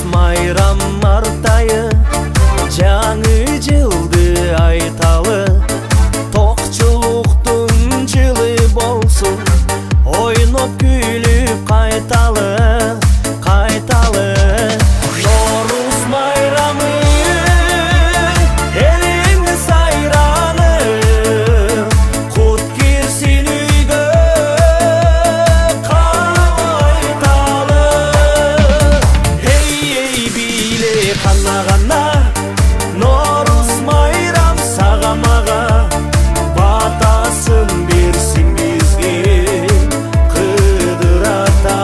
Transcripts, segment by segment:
майрам мартайы, жаңы жылды айталы, тоқчылықтың жылы болсын, ойноп күліп қайталы, қайталы. Норус майрамы, елің сайраны, құт кірсін үйге қайталы. Ей биле қана-қана, Норус майрам сағамаға, батасын берсін бізге қыдырата.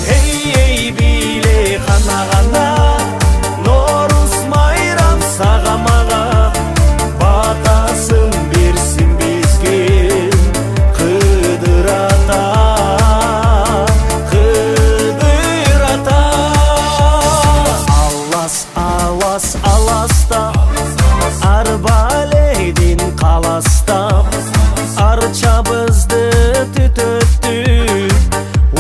Ей биле қана-қана, Норус майрам сағамаға, батасын берсін бізге қыдырата, қыдырата. Алас, алас, аласта, арбалейдин қаластап, арчабызды түтөттү,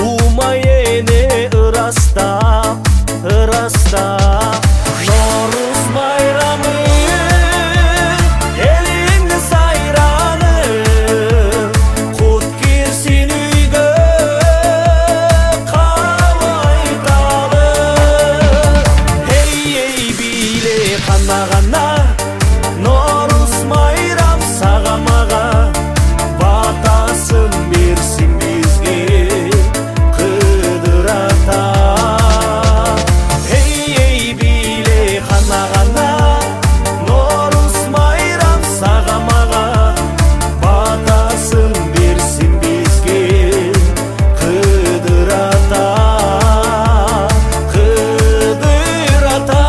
умайене ырастап, ырастап. Норус майрамы, елің сайраны, құт кірсін үйге қайталы. Ей биле қана-қана, Норус майрам сағамаға, батасын берсін бізге қыдырата. Ей биле қана-қана, Норус майрам сағамаға, батасын берсін бізге қыдырата, қыдырата.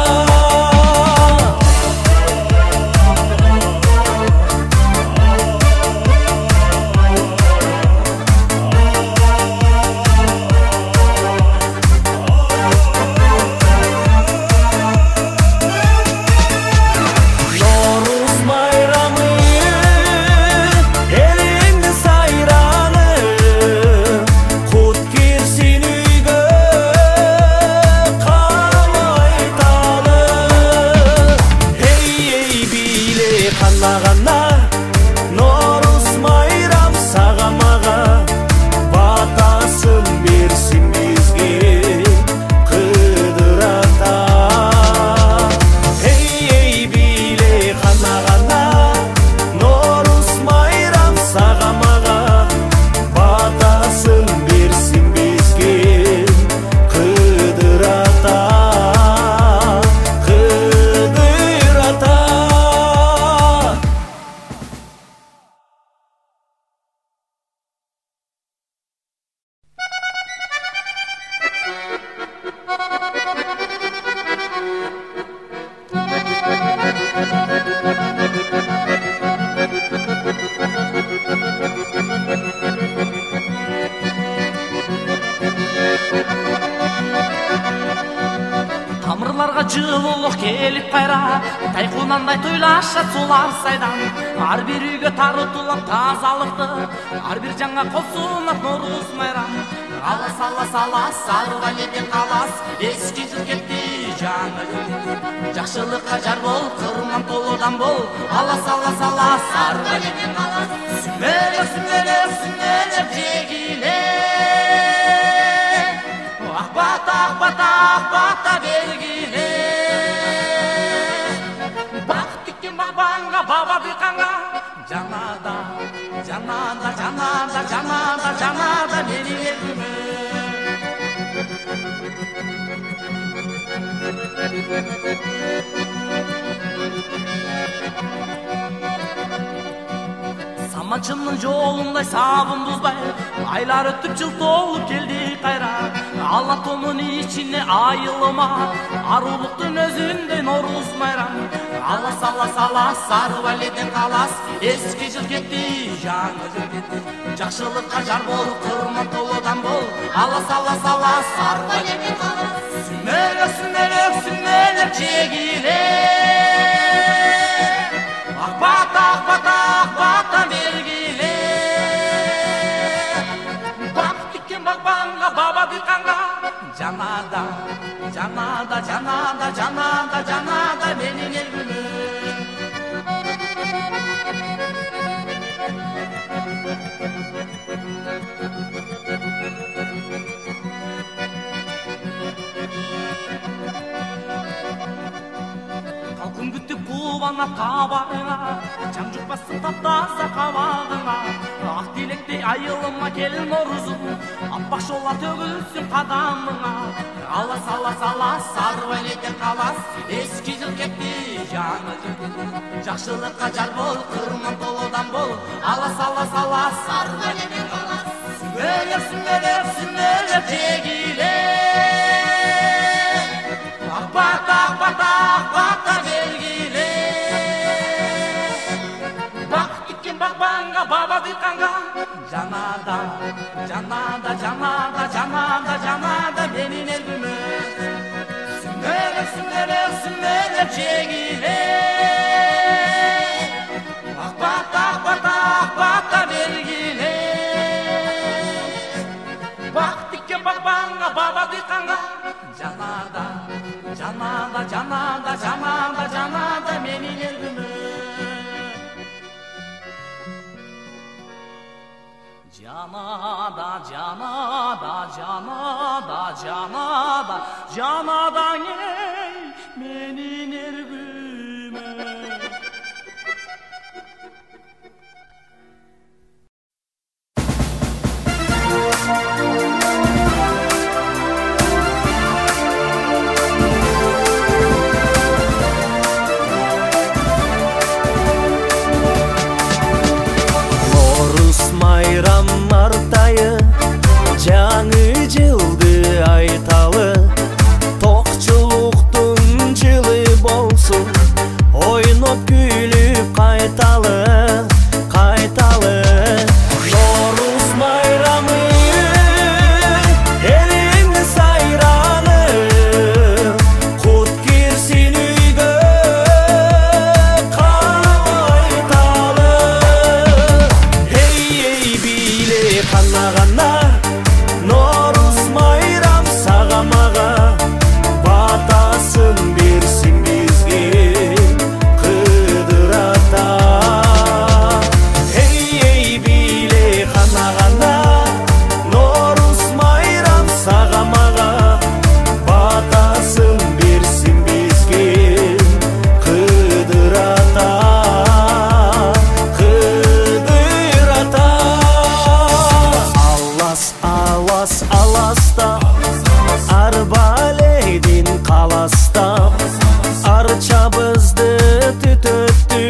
Норус майрамы, елің сайраны, құт кірсін үйге қайталы. Ей биле қана-қана, Норус майрам сағамаға, батасын берсін бізге қыдырата. Ей биле қана-қана, Норус майрам сағамаға, батасын берсін бізге қыдырата, қыдырата. Тамырларға жылулық келіп қайра, тайқунандай тойлаша сулар сайдан. Ар бір үйге тарытылып тазалықты, ар бір жаңа қосылып Норус майрам. Алас, алас, алас, арбалейден қалас, ескі жыл кетті, жаңа жыл кетті. Жақшылыққа жар бол, қырман толудан бол. Алас, алас, алас, арбалейден қалас. Сүмелек, сүмелек, сүмелек жегіле, ақбата, ақбата, ақбата бергіле. Бақыт күткен бағбанға, баба диқанға, жанада, жанада, жанада, жанада, жанада мені еліме. Саманшының жолындай сабын бұзбай, айлар өтіп жыл толып келді қайра. Алатонun içine ayılıma, arulықтың өзіндей Норус майрам. Алас, алас, алас, арбалейден қалас, ескі жыл кетті, жаңа жыл кетті. Жақшылыққа жар бол, қырман толудан бол. Алас, алас, алас, арбалейден қалас. Сүмелек, сүмелек, сүмелек жегіле, ақбата, ақбата, ақбата бергіле. Бақ тіккен бағбанға, баба диқанға, жан жанада жанада жанада жанада жанада менин элгүнүм күнгүттүк кубанат кабагыңа жан жукпасын таптаса кабагыңа ак тилектей айылыма кел норузум аппак шола төгүлсүн кадамыңа алас алас алас сарып элетен калас эски жыл кетти жаңы жыл жакшылыкка жар бол кырман толодан бол алас алас алас сарып элетен калас сүмөлөп сүмөлөп сүмөлөп жегиле акбата акбата акбата белгиле бак тиккен багбанга баба дыйканга жанада жанада жанада жанада жанада менин элгүмөм сүмөлөп сүмөлөп сүмөлөп жегиле акбата акбата акбата белгиле бак тиккен багбанга баба дыйканга жанада жанада жанада жанада жанада менин элгүмөм жанада жанада жанада жанада жанадаң эй менин элгүмөм Майрам мартайы жаңы жылды айталы токчулуктун жылы болсун ойноп күлүп кайталы кайталы Норус майрамы элиңди сайраны кут кирсин үйгө кайталы Гана гана Норус майрам сага мага батасын берсин бизге Кыдыр ата Эй биле гана гана Норус майрам сага мага батасын берсин бизге Кыдыр ата Алас аласта арбалейдин каласта арчабызды түтөттү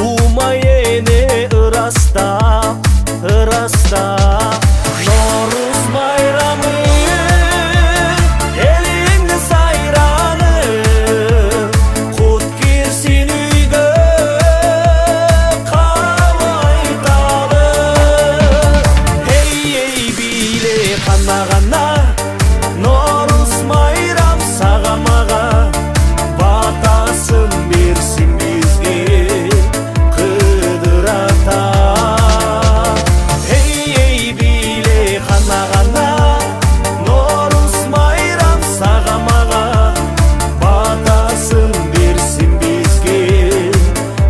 умай эне ыраста ыраста Норус майрамы элиңди сайраны кут кирсин үйгө кабайталы Гана гана Норус майрам сага мага батасын берсин бизге Кыдыр ата Эй биле гана гана Норус майрам сага мага батасын берсин бизге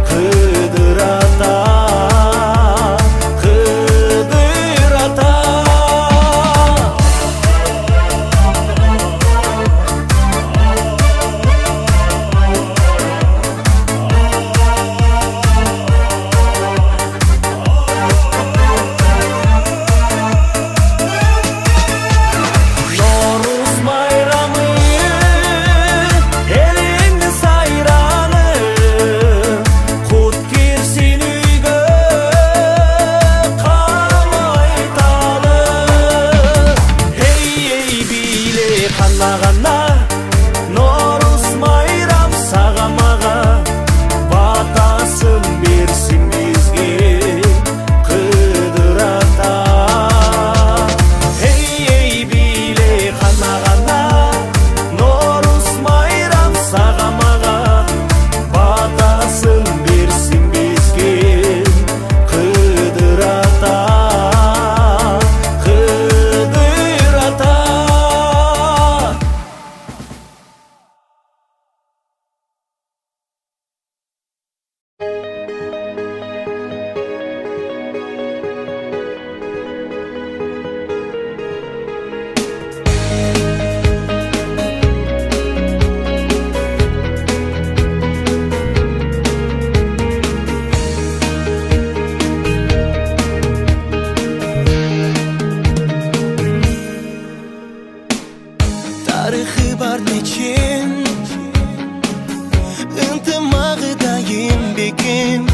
Кыдыр ата Кыдыр ата Гана гана Норус майрам сага мага батасын берсин бизге Кыдыр ата Эй биле гана гана Норус майрам сага мага батасын берсин бизге Кыдыр ата Кыдыр ата Tarıхы бар нечен Ынтымағыдайым бекем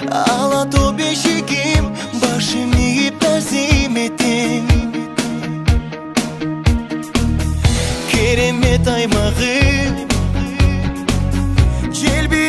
Ала то бешігім Башым иіп тәзім етем Керемет аймағы Желбі